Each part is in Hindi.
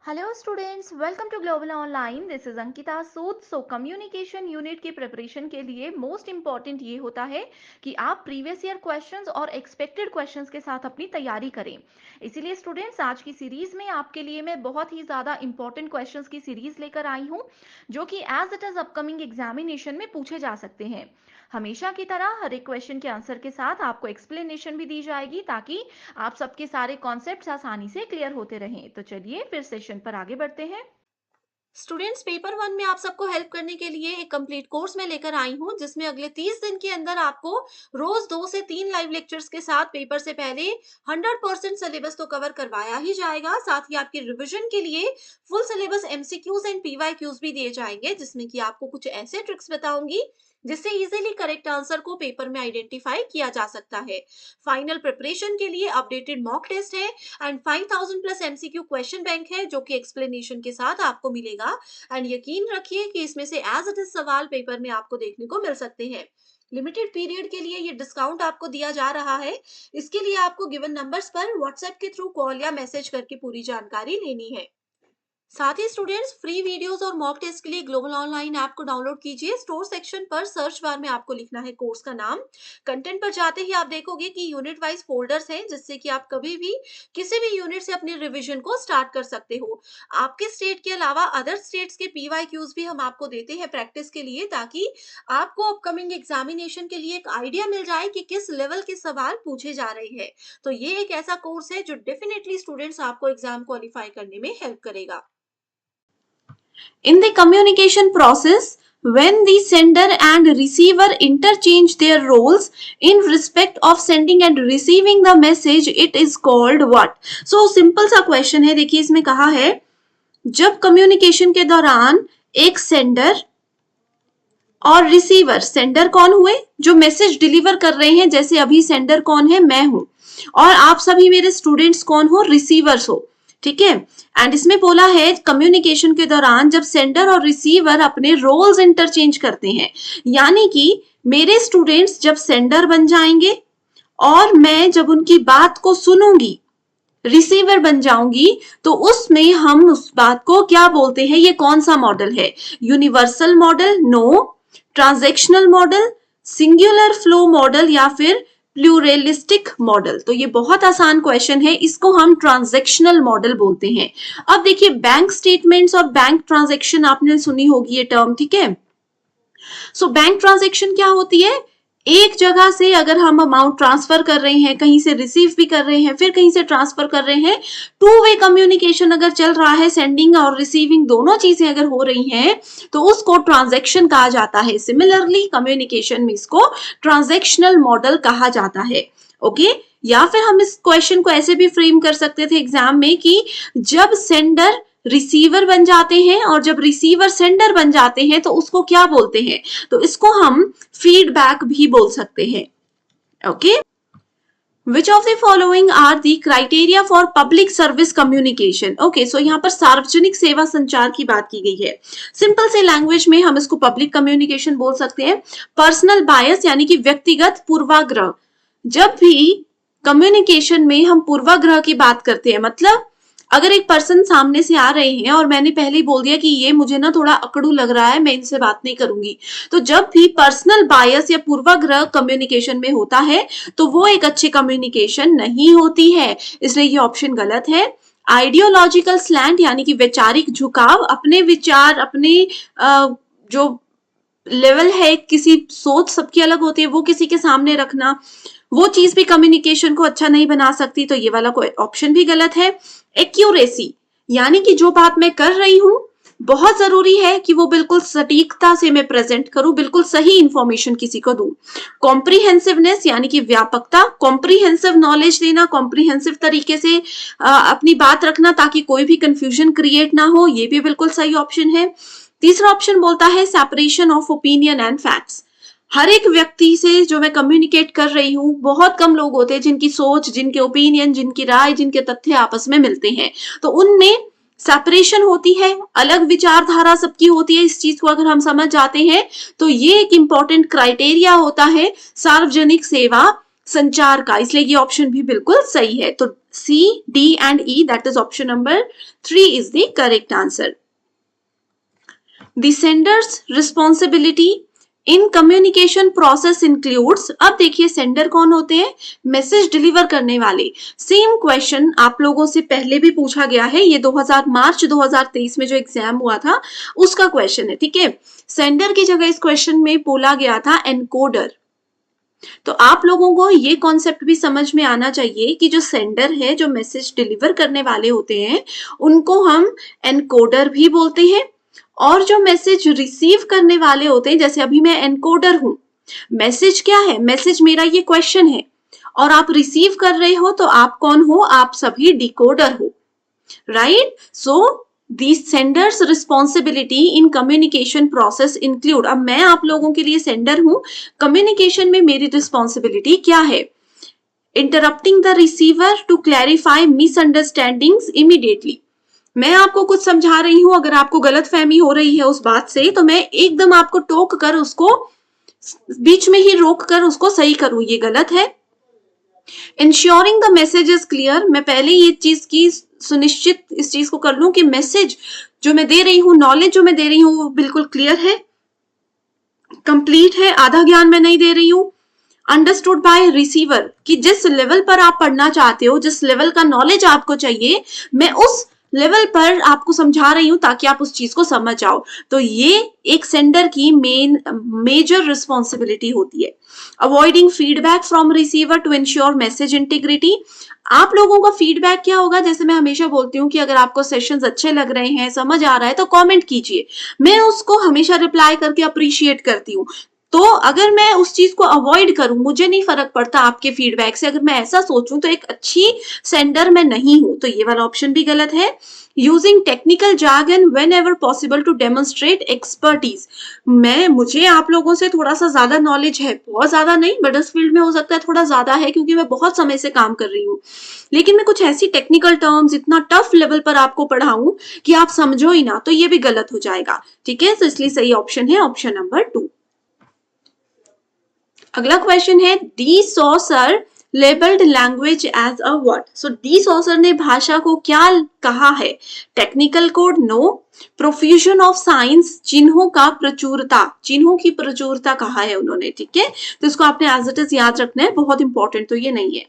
Hello students, welcome to Global Online. This is Ankita Sood. Communication unit की प्रिपरेशन के लिए मोस्ट इंपॉर्टेंट ये होता है कि आप प्रीवियस ईयर क्वेश्चंस और एक्सपेक्टेड क्वेश्चंस के साथ अपनी तैयारी करें। इसीलिए स्टूडेंट्स, आज की सीरीज में आपके लिए मैं बहुत ही ज़्यादा इंपॉर्टेंट क्वेश्चंस की सीरीज लेकर आई हूँ, जो कि as it is upcoming examination में पूछे जा सकते हैं। हमेशा की तरह हर एक क्वेश्चन के आंसर के साथ आपको एक्सप्लेनेशन भी दी जाएगी, ताकि आप सबके सारे कॉन्सेप्ट्स आसानी से क्लियर होते रहें। तो चलिए फिर सेशन पर आगे बढ़ते हैं। स्टूडेंट्स, पेपर वन में आप सबको हेल्प करने के लिए एक कंप्लीट कोर्स में लेकर आई हूँ, जिसमें अगले 30 दिन के अंदर आपको रोज 2 से 3 लाइव लेक्चर्स के साथ पेपर से पहले 100% सिलेबस तो कवर करवाया ही जाएगा। साथ ही आपकी रिवीजन के लिए full syllabus MCQs and PYQs भी दिए जाएंगे, जिसमें कि आपको कुछ ऐसे ट्रिक्स बताऊंगी जिससे इजीली करेक्ट आंसर को पेपर में आइडेंटिफाई किया जा सकता है। फाइनल प्रिपरेशन के लिए अपडेटेड मॉक टेस्ट है and 5000 plus MCQ question bank है, जो कि एक्सप्लेनेशन के साथ आपको मिलेगा। एंड यकीन रखिए कि इसमें से एज इट इज सवाल पेपर में आपको देखने को मिल सकते हैं। लिमिटेड पीरियड के लिए ये डिस्काउंट आपको दिया जा रहा है। इसके लिए आपको गिवन नंबर्स पर व्हाट्सएप के थ्रू कॉल या मैसेज करके पूरी जानकारी लेनी है। साथ ही स्टूडेंट्स, फ्री वीडियोस और मॉक टेस्ट के लिए ग्लोबल ऑनलाइन ऐप को डाउनलोड कीजिए। स्टोर सेक्शन पर सर्च बार में आपको लिखना है कोर्स का नाम। कंटेंट पर जाते ही आप देखोगे कि यूनिट वाइज फोल्डर्स हैं, जिससे कि आप कभी भी किसी भी यूनिट से अपनी रिवीजन को स्टार्ट कर सकते हो। आपके स्टेट के अलावा अदर स्टेट्स के पीवाईक्यूज भी हम आपको देते हैं प्रैक्टिस के लिए, ताकि आपको अपकमिंग एग्जामिनेशन के लिए एक आइडिया मिल जाए कि किस लेवल के सवाल पूछे जा रहे हैं। तो ये एक ऐसा कोर्स है जो डेफिनेटली स्टूडेंट्स आपको एग्जाम क्वालिफाई करने में हेल्प करेगा। In the communication process, when the sender and receiver interchange their roles in respect of sending and receiving the message, it is called what? So simple सा question है। देखिए इसमें कहा है, जब कम्युनिकेशन के दौरान एक सेंडर और रिसीवर, सेंडर कौन हुए? जो मैसेज डिलीवर कर रहे हैं। जैसे अभी सेंडर कौन है? मैं हूं। और आप सभी मेरे स्टूडेंट्स कौन हो? रिसीवर्स हो। ठीक है। एंड इसमें बोला है कम्युनिकेशन के दौरान जब सेंडर और रिसीवर अपने रोल्स इंटरचेंज करते हैं, यानी कि मेरे स्टूडेंट्स जब सेंडर बन जाएंगे और मैं जब उनकी बात को सुनूंगी, रिसीवर बन जाऊंगी, तो उसमें हम उस बात को क्या बोलते हैं? ये कौन सा मॉडल है? Universal model? No. Transactional model, singular flow model, या फिर प्लूरलिस्टिक मॉडल? तो ये बहुत आसान क्वेश्चन है, इसको हम ट्रांजैक्शनल मॉडल बोलते हैं। अब देखिए, बैंक स्टेटमेंट्स और बैंक ट्रांजैक्शन आपने सुनी होगी ये टर्म। ठीक है। सो बैंक ट्रांजैक्शन क्या होती है? एक जगह से अगर हम अमाउंट ट्रांसफर कर रहे हैं, कहीं से रिसीव भी कर रहे हैं, फिर कहीं से ट्रांसफर कर रहे हैं, टू वे कम्युनिकेशन अगर चल रहा है, सेंडिंग और रिसीविंग दोनों चीजें अगर हो रही हैं, तो उसको ट्रांजैक्शन कहा जाता है। सिमिलरली कम्युनिकेशन में इसको ट्रांजैक्शनल मॉडल कहा जाता है। ओके। या फिर हम इस क्वेश्चन को ऐसे भी फ्रेम कर सकते थे एग्जाम में कि जब सेंडर रिसीवर बन जाते हैं और जब रिसीवर सेंडर बन जाते हैं, तो उसको क्या बोलते हैं? तो इसको हम फीडबैक भी बोल सकते हैं। Okay. Which of the following are the criteria for public service communication? Okay, so यहाँ पर सार्वजनिक सेवा संचार की बात की गई है। सिंपल से लैंग्वेज में हम इसको पब्लिक कम्युनिकेशन बोल सकते हैं। पर्सनल बायस, यानी कि व्यक्तिगत पूर्वाग्रह। जब भी कम्युनिकेशन में हम पूर्वाग्रह की बात करते हैं, मतलब अगर एक पर्सन सामने से आ रहे हैं और मैंने पहले ही बोल दिया कि ये मुझे ना थोड़ा अकड़ू लग रहा है, मैं इनसे बात नहीं करूंगी, तो जब भी पर्सनल बायस या पूर्वाग्रह कम्युनिकेशन में होता है, तो वो एक अच्छी कम्युनिकेशन नहीं होती है। इसलिए ये ऑप्शन गलत है। आइडियोलॉजिकल स्लैंट, यानी कि वैचारिक झुकाव, अपने विचार, अपने जो लेवल है, किसी सोच सबकी अलग होती है, वो किसी के सामने रखना, वो चीज भी कम्युनिकेशन को अच्छा नहीं बना सकती। तो ये वाला कोई ऑप्शन भी गलत है। एक्यूरेसी, यानी कि जो बात मैं कर रही हूं, बहुत जरूरी है कि वो बिल्कुल सटीकता से मैं प्रेजेंट करूं, बिल्कुल सही इंफॉर्मेशन किसी को दूं। कॉम्प्रिहेंसिवनेस, यानी कि व्यापकता, कॉम्प्रिहेंसिव नॉलेज देना, कॉम्प्रिहेंसिव तरीके से अपनी बात रखना, ताकि कोई भी कंफ्यूजन क्रिएट ना हो, ये भी बिल्कुल सही ऑप्शन है। तीसरा ऑप्शन बोलता है separation of opinion and facts. हर एक व्यक्ति से जो मैं कम्युनिकेट कर रही हूँ, बहुत कम लोग होते हैं जिनकी सोच, जिनके ओपिनियन, जिनकी राय, जिनके तथ्य आपस में मिलते हैं। तो उनमें सेपरेशन होती है, अलग विचारधारा सबकी होती है। इस चीज को अगर हम समझ जाते हैं, तो ये एक इंपॉर्टेंट क्राइटेरिया होता है सार्वजनिक सेवा संचार का। इसलिए ये ऑप्शन भी बिल्कुल सही है। तो C, D and E, that is option number 3 is the correct answer. The sender's responsibility in communication process includes, अब देखिए सेंडर कौन होते हैं, मैसेज डिलीवर करने वाले। सेम क्वेश्चन आप लोगों से पहले भी पूछा गया है, ये मार्च 2023 में जो एग्जाम हुआ था उसका क्वेश्चन है, ठीक है। सेंडर की जगह इस क्वेश्चन में बोला गया था एनकोडर। तो आप लोगों को ये कॉन्सेप्ट भी समझ में आना चाहिए कि जो सेंडर है, जो मैसेज डिलीवर करने वाले होते हैं, उनको हम एनकोडर भी बोलते हैं, और जो मैसेज रिसीव करने वाले होते हैं, जैसे अभी मैं एनकोडर हूं, मैसेज क्या है, मैसेज मेरा ये क्वेश्चन है, और आप रिसीव कर रहे हो तो आप कौन हो, आप सभी डिकोडर हो, right. So the sender's responsibility in communication process include, अब मैं आप लोगों के लिए सेंडर हूं, कम्युनिकेशन में मेरी रिस्पॉन्सिबिलिटी क्या है, interrupting the receiver to clarify misunderstandings immediately. मैं आपको कुछ समझा रही हूं, अगर आपको गलतफहमी हो रही है उस बात से, तो मैं एकदम आपको टोक कर उसको बीच में ही रोक कर उसको सही करूं, ये गलत है। Ensuring the message is clear, मैं पहले ये चीज की सुनिश्चित इस चीज को कर लूं कि मैसेज जो मैं दे रही हूं, नॉलेज जो मैं दे रही हूं वो बिल्कुल क्लियर है, कंप्लीट है, आधा ज्ञान मैं नहीं दे रही हूं। अंडरस्टूड बाय रिसीवर, कि जिस लेवल पर आप पढ़ना चाहते हो, जिस लेवल का नॉलेज आपको चाहिए, मैं उस लेवल पर आपको समझा रही हूं ताकि आप उस चीज को समझ जाओ। तो ये एक सेंडर की मेजर रिस्पॉन्सिबिलिटी होती है। Avoiding feedback from receiver to ensure message integrity, आप लोगों का फीडबैक क्या होगा, जैसे मैं हमेशा बोलती हूँ कि अगर आपको सेशंस अच्छे लग रहे हैं, समझ आ रहा है, तो कमेंट कीजिए, मैं उसको हमेशा रिप्लाई करके अप्रिशिएट करती हूँ। तो अगर मैं उस चीज को अवॉइड करूं, मुझे नहीं फर्क पड़ता आपके फीडबैक से, अगर मैं ऐसा सोचूं तो एक अच्छी सेंडर मैं नहीं हूं, तो ये वाला ऑप्शन भी गलत है। Using technical jargon whenever possible to demonstrate expertise, मुझे आप लोगों से थोड़ा सा ज्यादा नॉलेज है, बहुत ज्यादा नहीं, बट इस फील्ड में हो सकता है थोड़ा ज्यादा है क्योंकि मैं बहुत समय से काम कर रही हूँ, लेकिन मैं कुछ ऐसी टेक्निकल टर्म्स इतना टफ लेवल पर आपको पढ़ाऊं कि आप समझो ही ना, तो ये भी गलत हो जाएगा, ठीक है। तो इसलिए सही ऑप्शन है ऑप्शन नंबर 2। अगला क्वेश्चन है, de Saussure labelled language as a what. So de Saussure ने भाषा को क्या कहा है, technical code, no. Profusion of signs, चिन्हों का प्रचुरता, चिन्हों की प्रचुरता कहा है उन्होंने, ठीक है। तो इसको आपने एज इट इज याद रखना है, बहुत इंपॉर्टेंट तो ये नहीं है।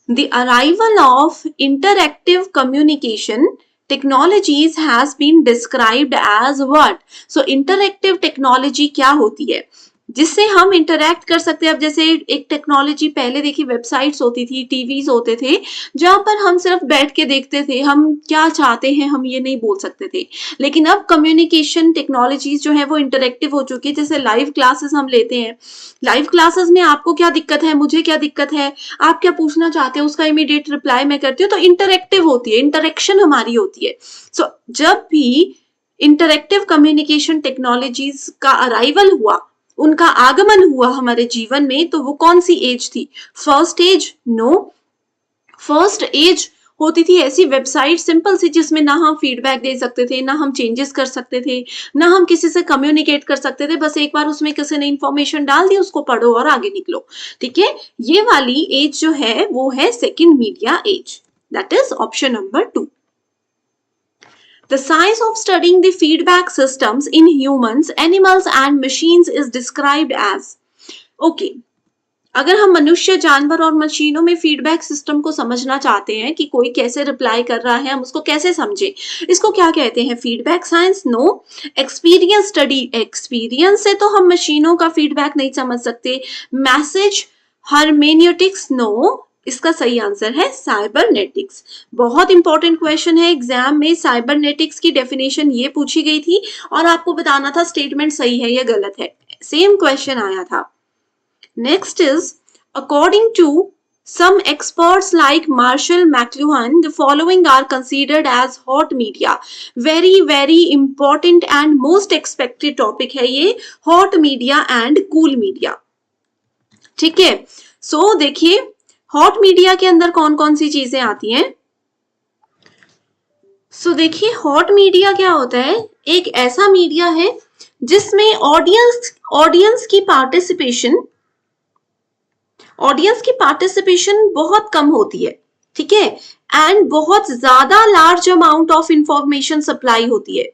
The arrival of interactive communication technologies has been described as what. So interactive technology क्या होती है, जिससे हम इंटरैक्ट कर सकते हैं। अब जैसे एक टेक्नोलॉजी पहले देखिए, वेबसाइट्स होती थी, टीवीज होते थे, जहां पर हम सिर्फ बैठ के देखते थे, हम क्या चाहते हैं हम ये नहीं बोल सकते थे। लेकिन अब कम्युनिकेशन टेक्नोलॉजीज जो है वो इंटरैक्टिव हो चुकी है। जैसे लाइव क्लासेस हम लेते हैं, लाइव क्लासेस में आपको क्या दिक्कत है, मुझे क्या दिक्कत है, आप क्या पूछना चाहते हो, उसका इमीडिएट रिप्लाई मैं करती हूँ, तो इंटरैक्टिव होती है, इंटरेक्शन हमारी होती है। सो जब भी इंटरैक्टिव कम्युनिकेशन टेक्नोलॉजीज का अराइवल हुआ, उनका आगमन हुआ हमारे जीवन में, तो वो कौन सी एज थी, first age, no. First age होती थी ऐसी वेबसाइट सिंपल सी, जिसमें ना हम फीडबैक दे सकते थे, ना हम चेंजेस कर सकते थे, ना हम किसी से कम्युनिकेट कर सकते थे, बस एक बार उसमें किसी ने इंफॉर्मेशन डाल दी, उसको पढ़ो और आगे निकलो, ठीक है। ये वाली एज जो है वो है second media age, that is option number 2। The science of studying the feedback systems in humans, animals and machines is described as, okay, अगर हम मनुष्य, जानवर और मशीनों में फीडबैक सिस्टम को समझना चाहते हैं कि कोई कैसे रिप्लाई कर रहा है, हम उसको कैसे समझे, इसको क्या कहते हैं, feedback science, no. Experience study, experience से तो हम मशीनों का फीडबैक नहीं समझ सकते। Message hermeneutics, no. इसका सही आंसर है साइबरनेटिक्स। बहुत इंपॉर्टेंट क्वेश्चन है, एग्जाम में साइबरनेटिक्स की डेफिनेशन ये पूछी गई थी और आपको बताना था स्टेटमेंट सही है या गलत है, सेम क्वेश्चन आया था। Next is, according to some experts like Marshall McLuhan, the following are considered as hot media. Very important and most expected topic है ये, hot media and cool media, ठीक है। सो देखिए, हॉट मीडिया के अंदर कौन कौन सी चीजें आती हैं। सो देखिए, हॉट मीडिया क्या होता है, एक ऐसा मीडिया है जिसमें ऑडियंस की पार्टिसिपेशन बहुत कम होती है, ठीक है, एंड बहुत ज्यादा large amount of information supply होती है,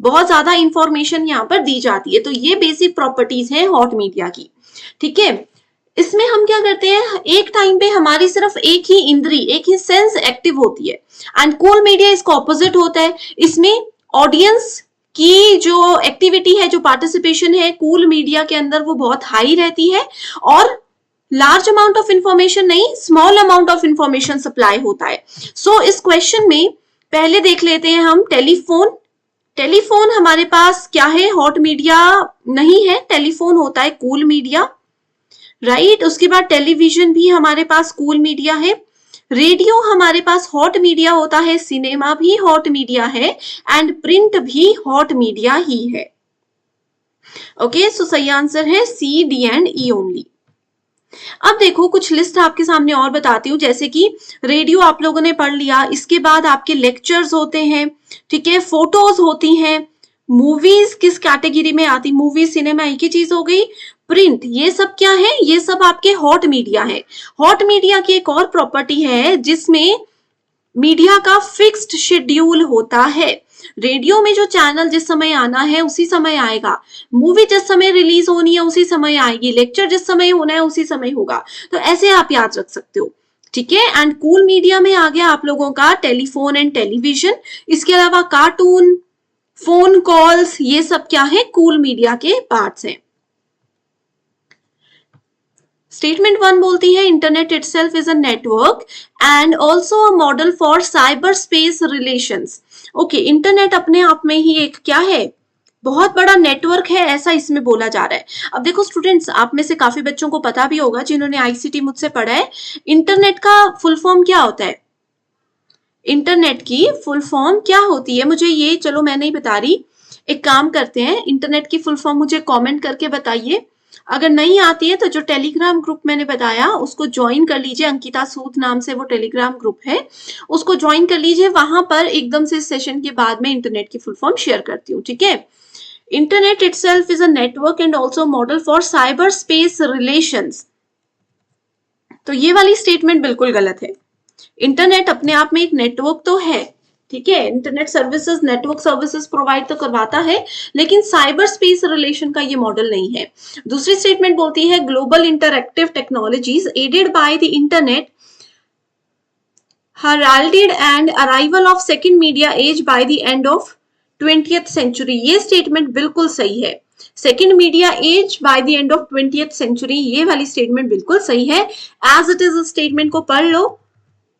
बहुत ज्यादा इंफॉर्मेशन यहाँ पर दी जाती है। तो ये बेसिक प्रॉपर्टीज है हॉट मीडिया की। ठीक है, इसमें हम क्या करते हैं, एक टाइम पे हमारी सिर्फ एक ही इंद्री, एक ही सेंस एक्टिव होती है, एंड कूल मीडिया इसका ऑपोजिट होता है। इसमें ऑडियंस की जो एक्टिविटी है, जो पार्टिसिपेशन है कूल मीडिया के अंदर, वो बहुत हाई रहती है, और लार्ज अमाउंट ऑफ इंफॉर्मेशन नहीं, small amount of information supply होता है। सो इस क्वेश्चन में पहले देख लेते हैं हम टेलीफोन। टेलीफोन हमारे पास क्या है, हॉट मीडिया नहीं है, टेलीफोन होता है कूल मीडिया, राइट। उसके बाद टेलीविजन भी हमारे पास कूल मीडिया है, रेडियो हमारे पास हॉट मीडिया होता है, सिनेमा भी हॉट मीडिया है, एंड प्रिंट भी हॉट मीडिया ही है। ओके, सो सही आंसर है सी, डी एंड ई ओनली। अब देखो कुछ लिस्ट आपके सामने और बताती हूँ, जैसे कि रेडियो आप लोगों ने पढ़ लिया, इसके बाद आपके लेक्चर्स होते हैं, ठीक है, फोटोज होती हैं, मूवीज किस कैटेगरी में आती, मूवी सिनेमा एक ही चीज हो गई, प्रिंट, ये सब क्या है, ये सब आपके हॉट मीडिया है। हॉट मीडिया की एक और प्रॉपर्टी है जिसमें मीडिया का फिक्स्ड शेड्यूल होता है। रेडियो में जो चैनल जिस समय आना है उसी समय आएगा, मूवी जिस समय रिलीज होनी है उसी समय आएगी, लेक्चर जिस समय होना है उसी समय होगा। तो ऐसे आप याद रख सकते हो, ठीक है। एंड कूल मीडिया में आ गया आप लोगों का टेलीफोन एंड टेलीविजन, इसके अलावा कार्टून, फोन कॉल्स, ये सब क्या है, कूल मीडिया के पार्ट्स हैं। स्टेटमेंट 1 बोलती है internet itself is a network and also a model for cyber space relations. Okay, internet अपने आप में ही एक क्या है, बहुत बड़ा नेटवर्क है, ऐसा इसमें बोला जा रहा है। अब देखो स्टूडेंट्स, आप में से काफी बच्चों को पता भी होगा जिन्होंने आईसीटी मुझसे पढ़ा है, इंटरनेट का फुल फॉर्म क्या होता है, इंटरनेट की फुल फॉर्म क्या होती है, मुझे ये, चलो मैं नहीं बता रही, एक काम करते हैं, इंटरनेट की फुल फॉर्म मुझे कमेंट करके बताइए। अगर नहीं आती है तो जो टेलीग्राम ग्रुप मैंने बताया उसको ज्वाइन कर लीजिए, अंकिता सूद नाम से वो टेलीग्राम ग्रुप है, उसको ज्वाइन कर लीजिए। वहां पर एकदम से सेशन के बाद में इंटरनेट की फुल फॉर्म शेयर करती हूँ, ठीक है। Internet itself is a network and also model for cyber space relations. तो ये वाली स्टेटमेंट बिल्कुल गलत है। इंटरनेट अपने आप में एक नेटवर्क तो है, ठीक है, internet services, network services provide तो करवाता है, लेकिन साइबर स्पेस रिलेशन का ये मॉडल नहीं है। दूसरी स्टेटमेंट बोलती है global interactive technologies aided by the internet heralded and arrival of second media age by the end of 20th century। ये स्टेटमेंट बिल्कुल सही है, second media age by the end of 20th century, ये वाली स्टेटमेंट बिल्कुल सही है। एज इट इज स्टेटमेंट को पढ़ लो,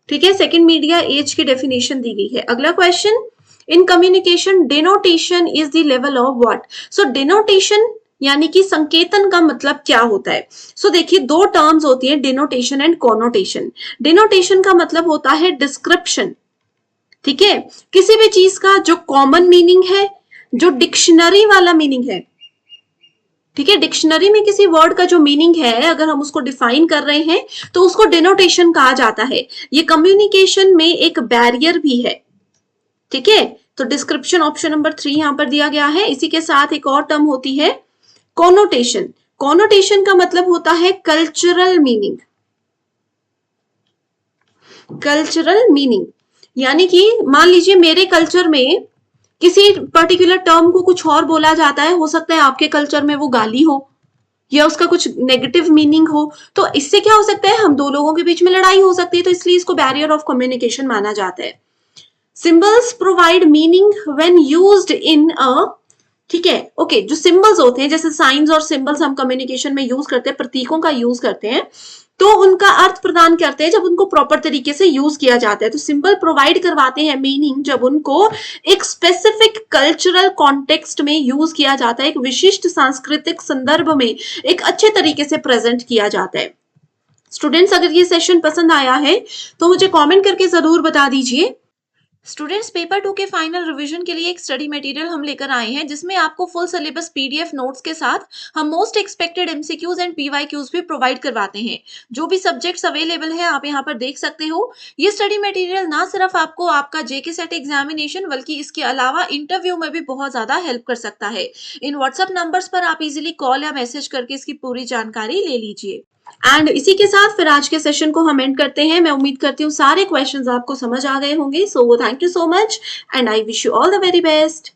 ठीक है। सेकेंड मीडिया एज की डेफिनेशन दी गई है। अगला question, in communication denotation is the level of what. So denotation यानी कि संकेतन का मतलब क्या होता है। सो देखिए दो टर्म्स होती है, डिनोटेशन एंड कॉनोटेशन। डिनोटेशन का मतलब होता है डिस्क्रिप्शन, ठीक है, किसी भी चीज का जो कॉमन मीनिंग है, जो डिक्शनरी वाला मीनिंग है, ठीक है, डिक्शनरी में किसी वर्ड का जो मीनिंग है अगर हम उसको डिफाइन कर रहे हैं तो उसको डिनोटेशन कहा जाता है। ये कम्युनिकेशन में एक बैरियर भी है, ठीक है। तो डिस्क्रिप्शन ऑप्शन नंबर 3 यहां पर दिया गया है। इसी के साथ एक और टर्म होती है कॉनोटेशन। कॉनोटेशन का मतलब होता है कल्चरल मीनिंग, कल्चरल मीनिंग यानी कि मान लीजिए मेरे कल्चर में किसी पर्टिकुलर टर्म को कुछ और बोला जाता है, हो सकता है आपके कल्चर में वो गाली हो या उसका कुछ नेगेटिव मीनिंग हो, तो इससे क्या हो सकता है, हम दो लोगों के बीच में लड़ाई हो सकती है, तो इसलिए इसको बैरियर ऑफ कम्युनिकेशन माना जाता है। Symbols provide meaning when used in a, ठीक है, ओके, जो सिंबल्स होते हैं जैसे साइंस और सिंबल्स हम कम्युनिकेशन में यूज करते हैं, प्रतीकों का यूज करते हैं, तो उनका अर्थ प्रदान करते हैं जब उनको प्रॉपर तरीके से यूज किया जाता है। तो सिंबल प्रोवाइड करवाते हैं मीनिंग जब उनको एक स्पेसिफिक कल्चरल कॉन्टेक्स्ट में यूज किया जाता है, एक विशिष्ट सांस्कृतिक संदर्भ में एक अच्छे तरीके से प्रेजेंट किया जाता है। स्टूडेंट्स, अगर ये सेशन पसंद आया है तो मुझे कमेंट करके जरूर बता दीजिए। स्टूडेंट्स, पेपर 2 के फाइनल रिवीजन के लिए एक स्टडी मटेरियल हम लेकर आए हैं जिसमें आपको फुल सिलेबस पीडीएफ नोट्स के साथ हम most expected MCQs and PYQs भी प्रोवाइड करवाते हैं। जो भी सब्जेक्ट्स अवेलेबल है आप यहाँ पर देख सकते हो। ये स्टडी मटेरियल ना सिर्फ आपको आपका जेके सेट एग्जामिनेशन बल्कि इसके अलावा इंटरव्यू में भी बहुत ज्यादा हेल्प कर सकता है। इन व्हाट्सएप नंबर्स पर आप इजिली कॉल या मैसेज करके इसकी पूरी जानकारी ले लीजिए। एंड इसी के साथ फिर आज के सेशन को हम एंड करते हैं। मैं उम्मीद करती हूँ सारे क्वेश्चंस आपको समझ आ गए होंगे। So thank you so much and I wish you all the very best.